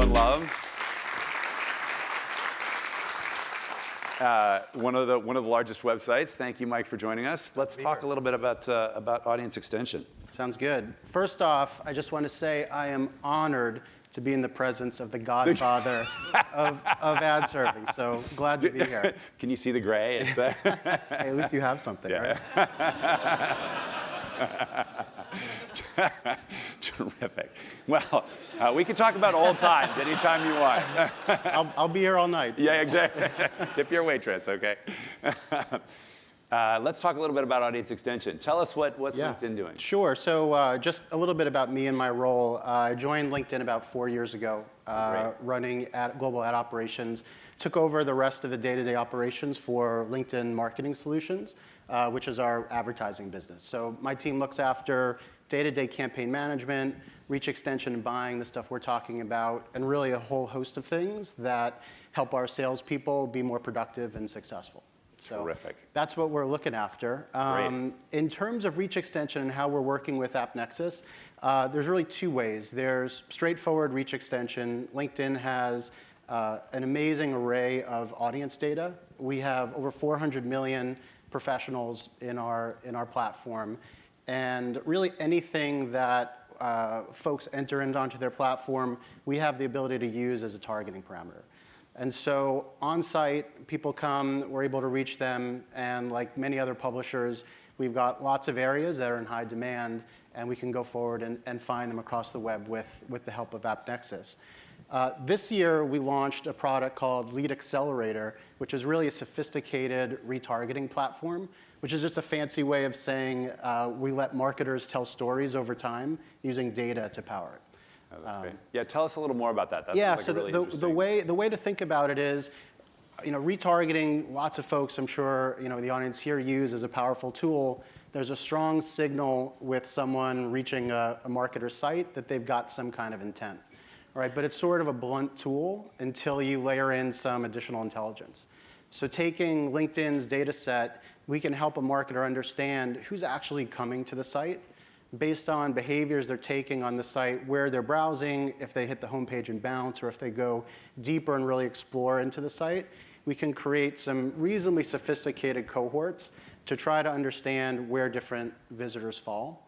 know and love. One of the largest websites. Thank you, Mike, for joining us. Let's talk a little bit about audience extension. Sounds good. First off, I just want to say I am honored to be in the presence of the godfather of ad serving. So glad to be here. Can you see the gray? Hey, at least you have something, right? Terrific. Well, we can talk about old times anytime you want. I'll be here all night. So. Yeah, exactly. Tip your waitress, okay? Let's talk a little bit about audience extension. Tell us what's LinkedIn doing. Sure. So just a little bit about me and my role. I joined LinkedIn about 4 years ago, running global ad operations. Took over the rest of the day-to-day operations for LinkedIn Marketing Solutions, which is our advertising business. So my team looks after day-to-day campaign management, reach extension and buying, the stuff we're talking about, and really a whole host of things that help our salespeople be more productive and successful. So terrific. That's what we're looking after. In terms of reach extension and how we're working with AppNexus, there's really two ways. There's straightforward reach extension. LinkedIn has an amazing array of audience data. We have over 400 million professionals in our platform. And really anything that folks enter onto their platform, we have the ability to use as a targeting parameter. And so on-site, people come, we're able to reach them, and like many other publishers, we've got lots of areas that are in high demand, and we can go forward and find them across the web with the help of AppNexus. This year, we launched a product called Lead Accelerator, which is really a sophisticated retargeting platform, which is just a fancy way of saying we let marketers tell stories over time using data to power it. Oh, that's great. Yeah, tell us a little more about that. So the way to think about it is, retargeting. Lots of folks, I'm sure, the audience here use as a powerful tool. There's a strong signal with someone reaching a marketer's site that they've got some kind of intent, right? But it's sort of a blunt tool until you layer in some additional intelligence. So taking LinkedIn's data set, we can help a marketer understand who's actually coming to the site based on behaviors they're taking on the site, where they're browsing, if they hit the homepage and bounce, or if they go deeper and really explore into the site. We can create some reasonably sophisticated cohorts to try to understand where different visitors fall.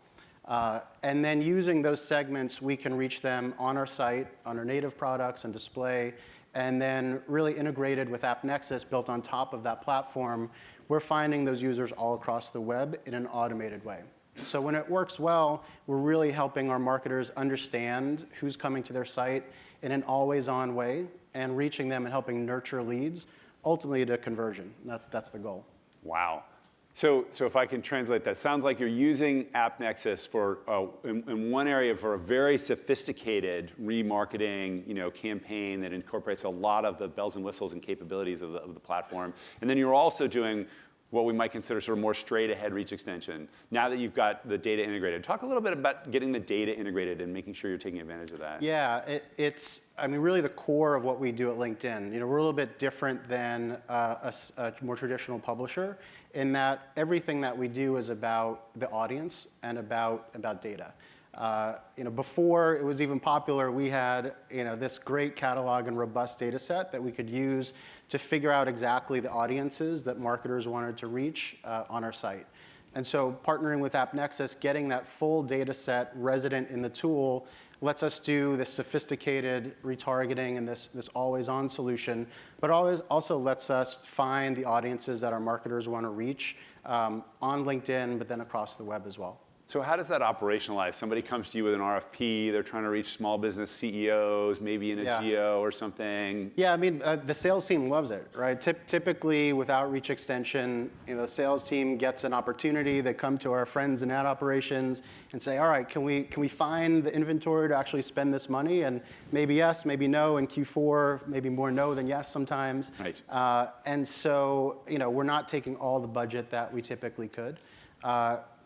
And then using those segments, we can reach them on our site, on our native products and display, and then really integrated with AppNexus built on top of that platform, we're finding those users all across the web in an automated way. So when it works well, we're really helping our marketers understand who's coming to their site in an always-on way and reaching them and helping nurture leads, ultimately to conversion. That's the goal. Wow. So if I can translate that, sounds like you're using AppNexus for in one area for a very sophisticated remarketing campaign that incorporates a lot of the bells and whistles and capabilities of the platform, and then you're also doing what we might consider sort of more straight-ahead reach extension. Now that you've got the data integrated, talk a little bit about getting the data integrated and making sure you're taking advantage of that. Yeah, it's really the core of what we do at LinkedIn. We're a little bit different than a more traditional publisher in that everything that we do is about the audience and about data. Before it was even popular, we had this great catalog and robust data set that we could use to figure out exactly the audiences that marketers wanted to reach on our site. And so partnering with AppNexus, getting that full data set resident in the tool lets us do this sophisticated retargeting and this always-on solution, but also lets us find the audiences that our marketers want to reach on LinkedIn, but then across the web as well. So how does that operationalize? Somebody comes to you with an RFP, they're trying to reach small business CEOs, maybe in a geo or something. Yeah, the sales team loves it, right? Typically, with outreach extension, the sales team gets an opportunity. They come to our friends in ad operations and say, all right, can we find the inventory to actually spend this money? And maybe yes, maybe no. In Q4, maybe more no than yes sometimes. Right. And so, we're not taking all the budget that we typically could.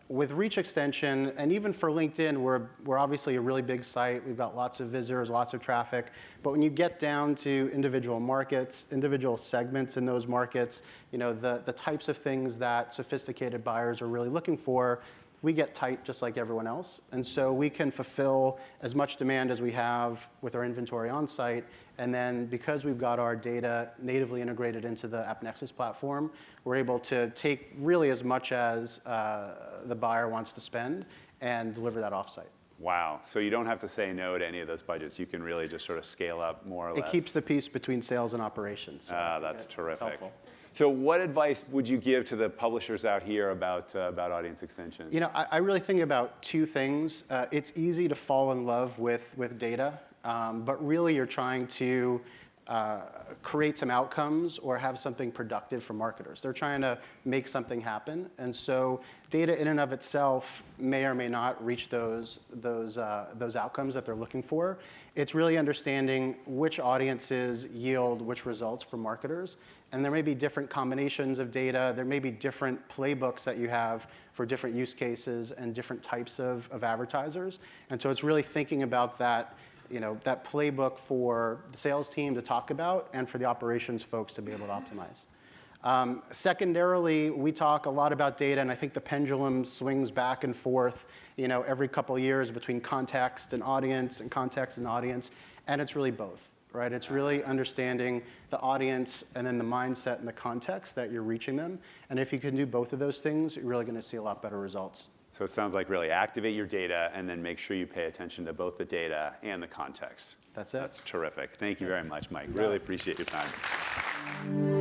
With reach extension, and even for LinkedIn, we're obviously a really big site. We've got lots of visitors, lots of traffic. But when you get down to individual markets, individual segments in those markets, the types of things that sophisticated buyers are really looking for, we get tight just like everyone else. And so we can fulfill as much demand as we have with our inventory on site. And then because we've got our data natively integrated into the AppNexus platform, we're able to take really as much as the buyer wants to spend and deliver that offsite. Wow. So you don't have to say no to any of those budgets. You can really just sort of scale up more or less. It keeps the peace between sales and operations. So That's terrific. helpful. So what advice would you give to the publishers out here about audience extension? You know, I really think about two things. It's easy to fall in love with data, but really you're trying to create some outcomes or have something productive for marketers. They're trying to make something happen. And so data in and of itself may or may not reach those outcomes that they're looking for. It's really understanding which audiences yield which results for marketers. And there may be different combinations of data. There may be different playbooks that you have for different use cases and different types of advertisers. And so it's really thinking about that, you know, that playbook for the sales team to talk about and for the operations folks to be able to optimize. Secondarily, we talk a lot about data, and I think the pendulum swings back and forth, you know, every couple of years between context and audience, and it's really both, right? It's really understanding the audience and then the mindset and the context that you're reaching them. And if you can do both of those things, you're really going to see a lot better results. So it sounds like really activate your data and then make sure you pay attention to both the data and the context. That's it. That's terrific. Thank you very much, Mike. Really appreciate your time.